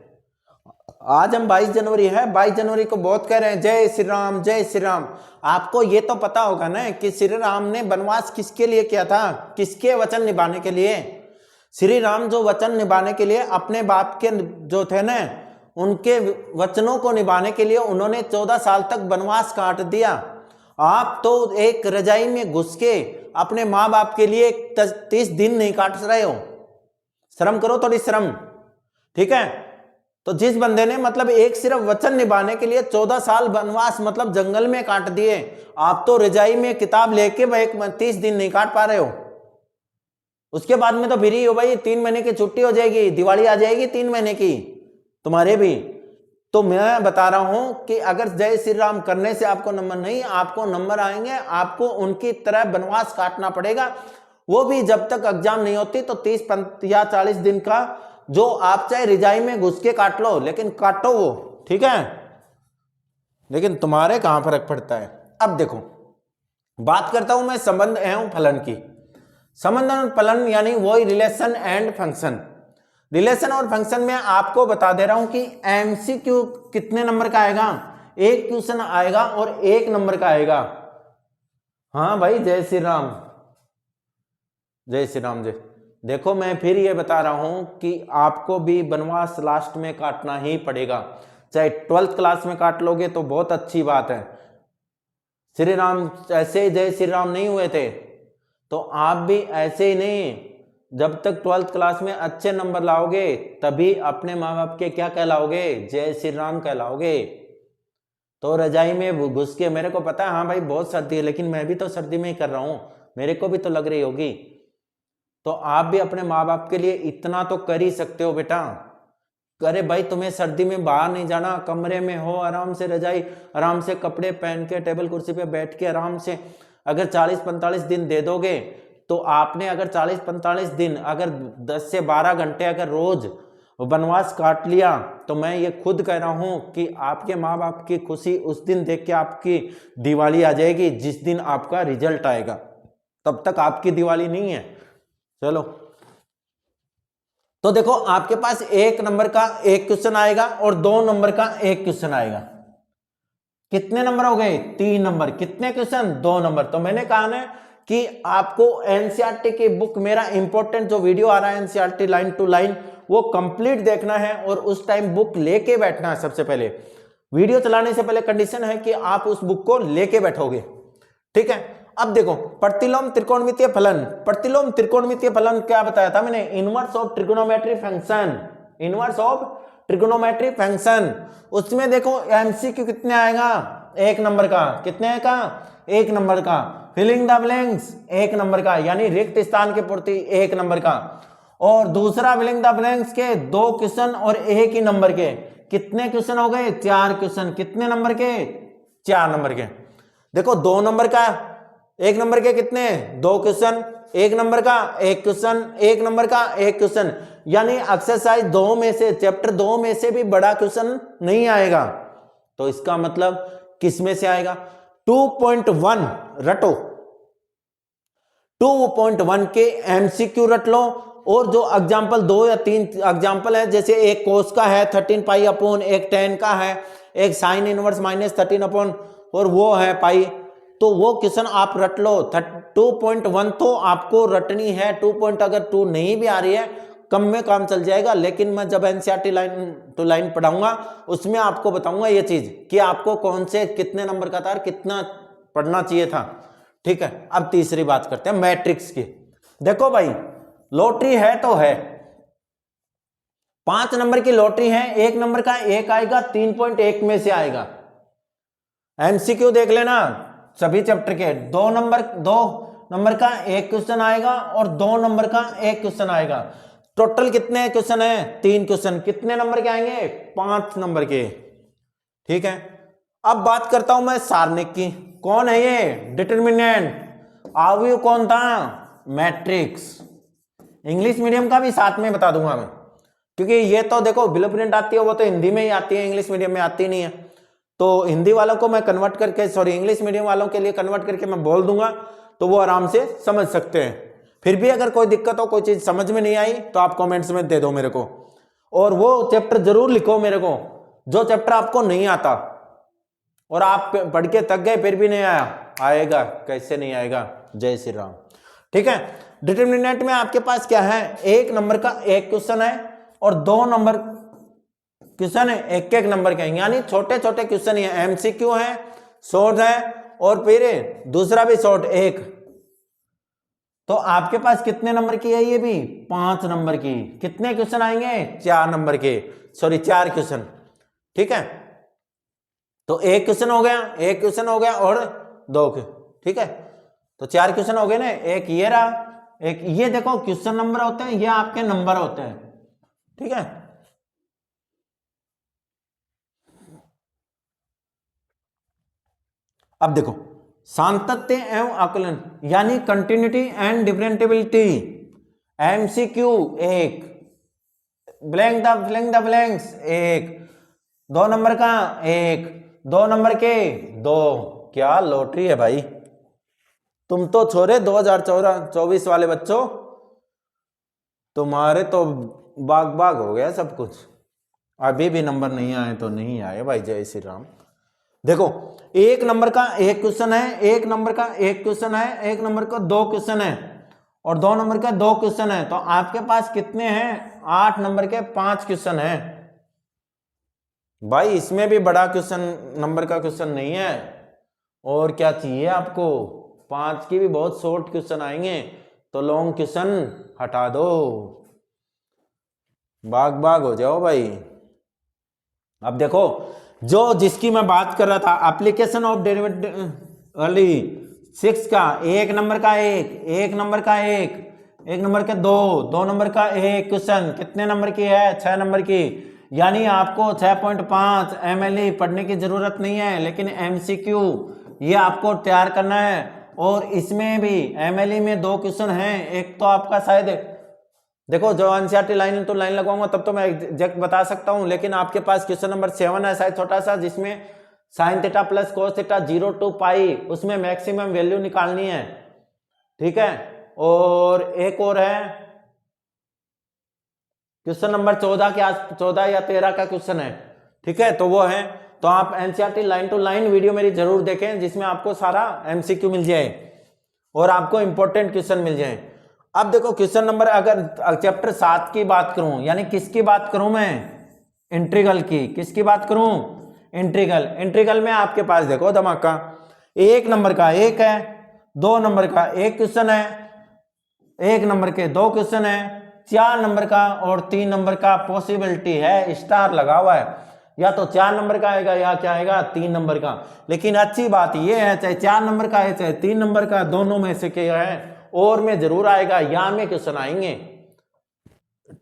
आज हम 22 जनवरी है, 22 जनवरी को बहुत कह रहे हैं जय श्री राम, जय श्री राम। आपको ये तो पता होगा ना कि श्री राम ने वनवास किसके लिए किया था? किसके वचन निभाने के लिए? श्री राम जो वचन निभाने के लिए अपने बाप के जो थे ना, उनके वचनों को निभाने के लिए उन्होंने 14 साल तक वनवास काट दिया। आप तो एक रजाई में घुस के अपने माँ बाप के लिए 30 दिन नहीं काट रहे हो। शर्म करो थोड़ी, शर्म। ठीक है। तो जिस बंदे ने मतलब एक सिर्फ वचन निभाने के लिए 14 साल वनवास मतलब जंगल में काट दिए, आप तो रजाई में किताब लेके भाई 30 दिन नहीं काट पा रहे हो। उसके बाद में तो फ्री हो भाई, 3 महीने की छुट्टी हो जाएगी, दिवाली आ जाएगी 3 महीने की तुम्हारे भी। तो मैं बता रहा हूं कि अगर जय श्री राम करने से आपको नंबर नहीं, आपको नंबर आएंगे, आपको उनकी तरह वनवास काटना पड़ेगा। वो भी जब तक एग्जाम नहीं होती, तो 30 या 40 दिन का, जो आप चाहे रिजाई में घुस के काट लो, लेकिन काटो वो। ठीक है। लेकिन तुम्हारे कहां फर्क पड़ता है। अब देखो बात करता हूं मैं संबंध एवं फलन की। संबंध और फलन यानी वही रिलेशन एंड फंक्शन। रिलेशन और फंक्शन में आपको बता दे रहा हूं कि एमसीक्यू कितने नंबर का आएगा? एक क्वेश्चन आएगा और 1 नंबर का आएगा। हाँ भाई, जय श्री राम, जय श्री राम। जय। देखो मैं फिर ये बता रहा हूं कि आपको भी वनवास लास्ट में काटना ही पड़ेगा। चाहे 12th क्लास में काट लोगे तो बहुत अच्छी बात है। श्री राम ऐसे जय श्री राम नहीं हुए थे, तो आप भी ऐसे ही नहीं, जब तक 12th क्लास में अच्छे नंबर लाओगे तभी अपने माँ बाप के क्या कहलाओगे? जय श्री राम कहलाओगे। तो रजाई में घुस के, मेरे को पता है हाँ भाई बहुत सर्दी है, लेकिन मैं भी तो सर्दी में ही कर रहा हूं, मेरे को भी तो लग रही होगी। तो आप भी अपने माँ बाप के लिए इतना तो कर ही सकते हो बेटा। अरे भाई तुम्हें सर्दी में बाहर नहीं जाना, कमरे में हो आराम से, रजाई आराम से, कपड़े पहन के टेबल कुर्सी पे बैठ के आराम से, अगर 40-45 दिन दे दोगे तो आपने अगर 40-45 दिन अगर 10 से 12 घंटे अगर रोज वनवास काट लिया, तो मैं ये खुद कह रहा हूं कि आपके माँ बाप की खुशी उस दिन देख के आपकी दिवाली आ जाएगी जिस दिन आपका रिजल्ट आएगा, तब तक आपकी दिवाली नहीं है। चलो तो देखो आपके पास 1 नंबर का एक क्वेश्चन आएगा और 2 नंबर का एक क्वेश्चन आएगा। कितने नंबर हो गए? 3 नंबर। कितने क्वेश्चन? 2 नंबर। तो मैंने कहा ना कि आपको एनसीईआरटी की बुक, मेरा इंपॉर्टेंट जो वीडियो आ रहा है एनसीईआरटी लाइन टू लाइन, वो कंप्लीट देखना है और उस टाइम बुक लेके बैठना है। सबसे पहले वीडियो चलाने से पहले कंडीशन है कि आप उस बुक को लेके बैठोगे, ठीक है। अब देखो प्रतिलोम त्रिकोणमितीय फलन। प्रतिलोम त्रिकोणमितीय फलन क्या बताया था मैंने? Inverse of trigonometry function. Inverse of trigonometry function. उसमें देखो एमसीक्यू कितने आएगा? 1 नंबर का। कितने का? 1 नंबर का। फिलिंग द ब्लैंक्स 1 नंबर का, यानी रिक्त स्थान की पूर्ति 1 नंबर का। और दूसरा फिलिंग द ब्लैंक्स के 2 क्वेश्चन और 1 ही नंबर के। कितने क्वेश्चन हो गए? 4 क्वेश्चन। कितने नंबर के? 4 नंबर के। देखो 2 नंबर का 1 नंबर के कितने? 2 क्वेश्चन। 1 नंबर का 1 क्वेश्चन। 1 नंबर का 1 क्वेश्चन, यानी एक्सरसाइज 2 में से, चैप्टर 2 में से भी बड़ा क्वेश्चन नहीं आएगा। तो इसका मतलब किस में से आएगा? 2.1 रटो। 2.1 के एमसीक्यू रट लो। और जो एग्जाम्पल 2 या 3 एग्जाम्पल है, जैसे एक कोस का है 13 पाई अपॉन, एक टेन का है, एक साइन इनवर्स -13 अपॉन, और वो है पाई, तो वो क्वेश्चन आप रट लो। 2.1 तो आपको रटनी है। 2 नहीं भी आ रही है, कम में काम चल जाएगा। लेकिन मैं जब एनसीईआरटी लाइन टू लाइन पढ़ाऊंगा उसमें आपको बताऊंगा ये चीज कि आपको कौन से कितने नंबर का था और कितना पढ़ना चाहिए था, ठीक है। अब तीसरी बात करते हैं मैट्रिक्स की। देखो भाई लॉटरी है तो है, 5 नंबर की लॉटरी है, 1 नंबर का 1 आएगा, 3.1 में से आएगा। एमसीक्यू देख लेना सभी चैप्टर के। 2 नंबर का 1 क्वेश्चन आएगा और 2 नंबर का 1 क्वेश्चन आएगा। टोटल कितने क्वेश्चन है? 3 क्वेश्चन। कितने नंबर के आएंगे? 5 नंबर के, ठीक है। अब बात करता हूं मैं सारणिक की। कौन है ये? डिटरमिनेंट। अवयव कौन था? मैट्रिक्स। इंग्लिश मीडियम का भी साथ में बता दूंगा मैं, क्योंकि ये तो देखो ब्लूप्रिंट आती है वो तो हिंदी में ही आती है, इंग्लिश मीडियम में आती नहीं है। तो हिंदी वालों को मैं कन्वर्ट करके, सॉरी इंग्लिश मीडियम वालों के लिए कन्वर्ट करके मैं बोल दूंगा, तो वो आराम से समझ सकते हैं। फिर भी अगर कोई दिक्कत हो, कोई चीज समझ में नहीं आई, तो आप कमेंट्स में दे दो मेरे को। और वो चैप्टर जरूर लिखो मेरे को जो चैप्टर आपको नहीं आता और आप पढ़ के थक गए फिर भी नहीं आया। आएगा, कैसे नहीं आएगा? जय श्री राम, ठीक है। डिटरमिनेंट में आपके पास क्या है? 1 नंबर का 1 क्वेश्चन है और 2 नंबर क्वेश्चन है 1-1 नंबर के, यानी छोटे छोटे क्वेश्चन है। एमसीक्यू है, शॉर्ट है, और फिर दूसरा भी शॉर्ट 1। तो आपके पास कितने नंबर की है? ये भी 5 नंबर की। कितने क्वेश्चन आएंगे? 4 नंबर के, सॉरी 4 क्वेश्चन, ठीक है। तो 1 क्वेश्चन हो गया, 1 क्वेश्चन हो गया और 2, ठीक है। तो 4 क्वेश्चन हो गए ना। एक ये रहा, एक ये। देखो क्वेश्चन नंबर होते हैं, ये आपके नंबर होते हैं, ठीक है। अब देखो सातत्य एवं आकलन, यानी continuity and differentiability. MCQ 1, blank the blanks 1, 2 number का 1, 2 नंबर के 2। क्या लॉटरी है भाई! तुम तो छोरे 2024 वाले बच्चों, तुम्हारे तो बाग बाग हो गया सब कुछ। अभी भी नंबर नहीं आए तो नहीं आए भाई। जय श्री राम। देखो 1 नंबर का 1 क्वेश्चन है, 1 नंबर का 1 क्वेश्चन है, 1 नंबर का 2 क्वेश्चन है और 2 नंबर का 2 क्वेश्चन है। तो आपके पास कितने हैं? 8 नंबर के 5 क्वेश्चन है भाई। इसमें भी बड़ा क्वेश्चन नंबर का क्वेश्चन नहीं है। और क्या चाहिए आपको? 5 की भी बहुत शॉर्ट क्वेश्चन आएंगे, तो लॉन्ग क्वेश्चन हटा दो, बाग बाग हो जाओ भाई। अब देखो जो जिसकी मैं बात कर रहा था, एप्लीकेशन ऑफ डेरिवेटिव वाली 6 का 1 नंबर का 1 नंबर का 1 नंबर के 2 नंबर का 1 क्वेश्चन। कितने नंबर की है? 6 नंबर की। यानी आपको 6.5 MLE पढ़ने की जरूरत नहीं है, लेकिन MCQ ये आपको तैयार करना है। और इसमें भी एमएलई में 2 क्वेश्चन हैं। एक तो आपका शायद देखो, जो एनसीईआरटी लाइन टू लाइन लगवाऊंगा तब तो मैं एग्जैक्ट बता सकता हूं, लेकिन आपके पास क्वेश्चन नंबर 7 है शायद छोटा सा, जिसमें sine theta plus cos theta 0 to पाई, उसमें मैक्सिमम वैल्यू निकालनी है। ठीक है, और एक और है क्वेश्चन नंबर 14 के 14 या 13 का क्वेश्चन है। ठीक है, तो वो है, तो आप NCERT line to line video मेरी जरूर देखें, जिसमें आपको सारा एमसीक्यू मिल जाए और आपको इंपॉर्टेंट क्वेश्चन मिल जाए। अब देखो क्वेश्चन नंबर, अगर चैप्टर 7 की बात करूं, यानी किसकी बात करूं मैं, इंटीग्रल की, किसकी बात करूं, इंटीग्रल। इंटीग्रल में आपके पास देखो धमाका, 1 नंबर का 1 है, 2 नंबर का 1 क्वेश्चन है, 1 नंबर के 2 क्वेश्चन है, 4 नंबर का और 3 नंबर का पॉसिबिलिटी है, स्टार लगा हुआ है, या तो 4 नंबर का आएगा या क्या आएगा 3 नंबर का। लेकिन अच्छी बात यह है, चाहे 4 नंबर का है चाहे 3 नंबर का, दोनों में से क्या है, और में जरूर आएगा, या में क्वेश्चन आएंगे।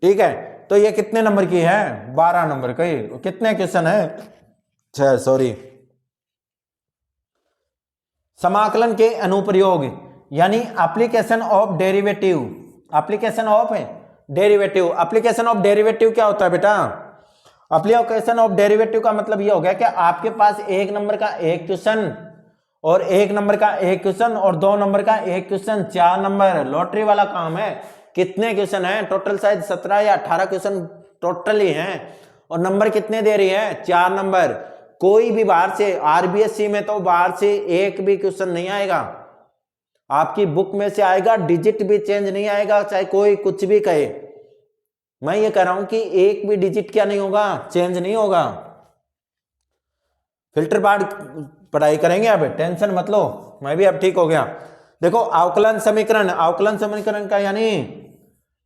ठीक है, तो ये कितने नंबर की है, 12 नंबर की। कितने क्वेश्चन है, सॉरी, समाकलन के अनुप्रयोग, यानी application of derivative. Application of derivative, application of derivative क्या होता है बेटा, एप्लीकेशन ऑफ डेरिवेटिव का मतलब ये हो गया कि आपके पास 1 नंबर का 1 क्वेश्चन और 1 नंबर का 1 क्वेश्चन और 2 नंबर का 1 क्वेश्चन, 4 नंबर, लॉटरी वाला काम है। कितने क्वेश्चन हैं टोटल, शायद 17 या 18 क्वेश्चन टोटल ही हैं, और नंबर कितने दे रही है, 4 नंबर। कोई भी बाहर से, आरबीएससी में तो बाहर से एक भी क्वेश्चन नहीं आएगा, आपकी बुक में से आएगा, डिजिट भी चेंज नहीं आएगा, चाहे कोई कुछ भी कहे। मैं ये कह रहा हूं कि एक भी डिजिट क्या नहीं होगा, चेंज नहीं होगा। फिल्टर बार पढ़ाई करेंगे, अब टेंशन मत लो, मैं भी अब ठीक हो गया। देखो अवकलन समीकरण, अवकलन समीकरण का यानी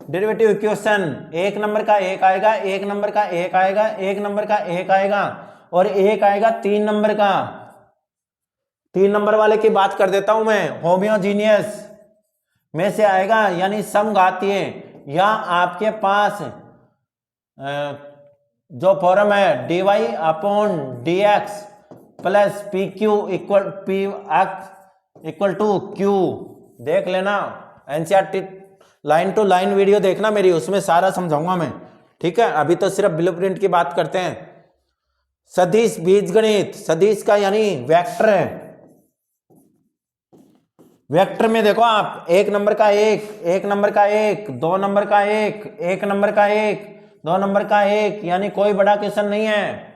डेरिवेटिव इक्वेशन, 1 नंबर का 1 आएगा, 1 नंबर का 1 आएगा, 1 नंबर का 1 आएगा, और 1 आएगा 3 नंबर का। 3 नंबर वाले की बात कर देता हूं मैं, होमोजीनियस में से आएगा, यानी समघातीय, या आपके पास जो फॉर्म है dy/dx plus pq equal px equal to q। देख लेना, NCERT line to line video देखना मेरी, उसमें सारा समझाऊंगा मैं। ठीक है, अभी तो सिर्फ ब्लूप्रिंट की बात करते हैं। सदिश बीजगणित, सदिश का यानी वेक्टर है। वेक्टर में देखो आप, 1 नंबर का 1, 1 नंबर का 1, 2 नंबर का 1, 1 नंबर का 1, 2 नंबर का 1, यानी कोई बड़ा क्वेश्चन नहीं है।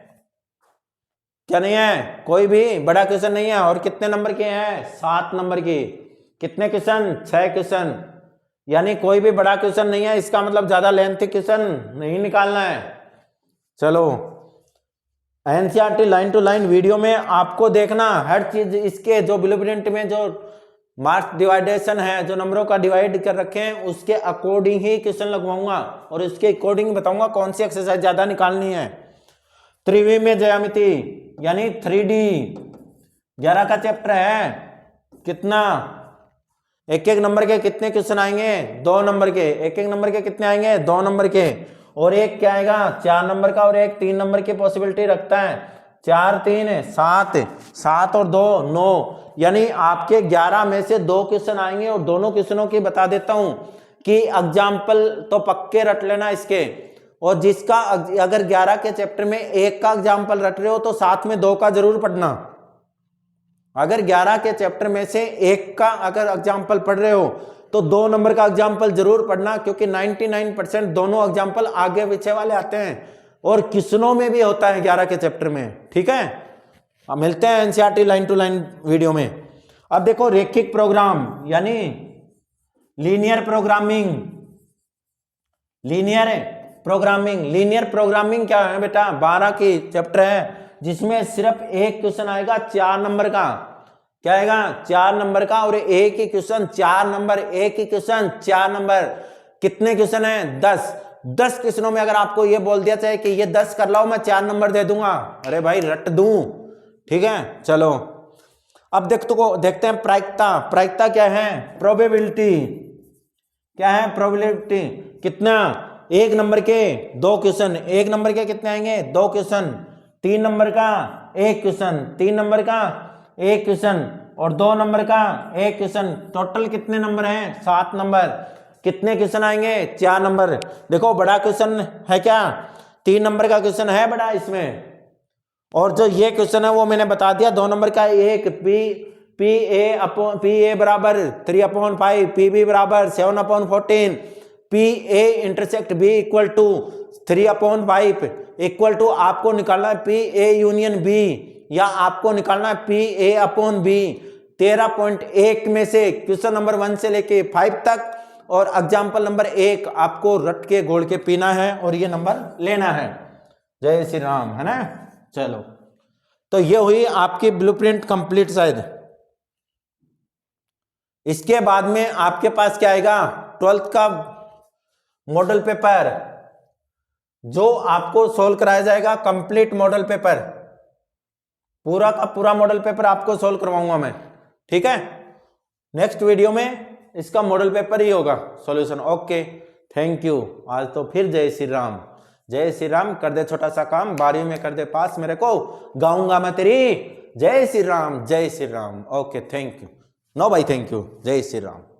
क्या नहीं है, कोई भी बड़ा क्वेश्चन नहीं है। और कितने नंबर के हैं, 7 नंबर की। कितने क्वेश्चन, 6 क्वेश्चन, यानी कोई भी बड़ा क्वेश्चन नहीं है। इसका मतलब ज्यादा लेंथी क्वेश्चन नहीं निकालना है। चलो, NCERT line to line video में आपको देखना हर चीज, इसके जो ब्लूप्रिंट में जो मार्क्स डिवाइडेशन है, जो नंबरों का डिवाइड कर रखे हैं, उसके अकॉर्डिंग ही क्वेश्चन लगवाऊंगा और उसके अकॉर्डिंग बताऊंगा कौन सी एक्सरसाइज ज्यादा निकालनी है। त्रिविमीय ज्यामिति यानी 3D 11 का चैप्टर है। कितना, एक एक नंबर के कितने क्वेश्चन आएंगे, 2 नंबर के। एक एक नंबर के कितने आएंगे, 2 नंबर के। और एक क्या आएगा, 4 नंबर का, और एक 3 नंबर की पॉसिबिलिटी रखता है। 4 3 7, 7 और 2 9, यानी आपके 11 में से 2 क्वेश्चन आएंगे। और दोनों क्वेश्चनों की बता देता हूं कि एग्जाम्पल तो पक्के रट लेना इसके। और जिसका अगर 11 के चैप्टर में 1 का एग्जाम्पल रट रहे हो तो साथ में 2 का जरूर पढ़ना। अगर 11 के चैप्टर में से 1 का अगर एग्जाम्पल पढ़ रहे हो तो 2 नंबर का एग्जाम्पल जरूर पढ़ना, क्योंकि 99% दोनों एग्जाम्पल आगे पीछे वाले आते हैं और क्वेश्चनों में भी होता है 11 के चैप्टर में। ठीक है, अब मिलते हैं NCERT line to line video में। अब देखो रैखिक प्रोग्राम यानी लीनियर प्रोग्रामिंग। लीनियर प्रोग्रामिंग क्या है बेटा, 12 की चैप्टर है, जिसमें सिर्फ एक क्वेश्चन आएगा 4 नंबर का। क्या आएगा, 4 नंबर का, और एक ही क्वेश्चन 4 नंबर, एक ही क्वेश्चन 4 नंबर। कितने क्वेश्चन है, 10 क्वेश्चनों में अगर आपको ये बोल दिया जाए कि ये 10 कर लाओ, मैं 4 नंबर दे दूंगा, अरे भाई रट दूं। ठीक है, चलो अब देखते हैं प्रायिकता क्या है, प्रोबेबिलिटी क्या है, प्रोबेबिलिटी। कितना, 1 नंबर के 2 क्वेश्चन, 1 नंबर के कितने आएंगे, 2 क्वेश्चन। 3 नंबर का 1 क्वेश्चन, 3 नंबर का 1 क्वेश्चन, और 2 नंबर का एक क्वेश्चन। टोटल कितने नंबर हैं? 7 नंबर। कितने क्वेश्चन आएंगे? 4 नंबर। देखो बड़ा क्वेश्चन है क्या? 3 नंबर का क्वेश्चन है बड़ा इसमें, और जो ये क्वेश्चन है वो मैंने बता दिया 2 नंबर का। एक पी ए बराबर 3/5, पी बी बराबर 7/14, P A intersect B equal to 3/5 equal to आपको निकालना है पी ए यूनियन बी, या आपको निकालना है पी ए अपॉन बी। 13.1 में से क्वेश्चन नंबर 1 से लेके 5 तक और एग्जाम्पल नंबर 1 आपको रट के घोल के पीना है और ये नंबर लेना है। जय श्री राम, है ना। चलो, तो ये हुई आपकी ब्लूप्रिंट कंप्लीट शायद। इसके बाद में आपके पास क्या आएगा? 12th का मॉडल पेपर, जो आपको सोल्व कराया जाएगा। कंप्लीट मॉडल पेपर, पूरा का पूरा मॉडल पेपर आपको सोल्व करवाऊंगा मैं, ठीक है। नेक्स्ट वीडियो में इसका मॉडल पेपर ही होगा सॉल्यूशन। Okay, thank you. आज तो फिर जय श्री राम, जय श्री राम। कर दे छोटा सा काम, 12वीं में कर दे पास मेरे को, गाऊंगा मैं तेरी जय श्री राम, जय Shri Ram. Okay, thank you. No भाई, थैंक यू। जय श्री राम।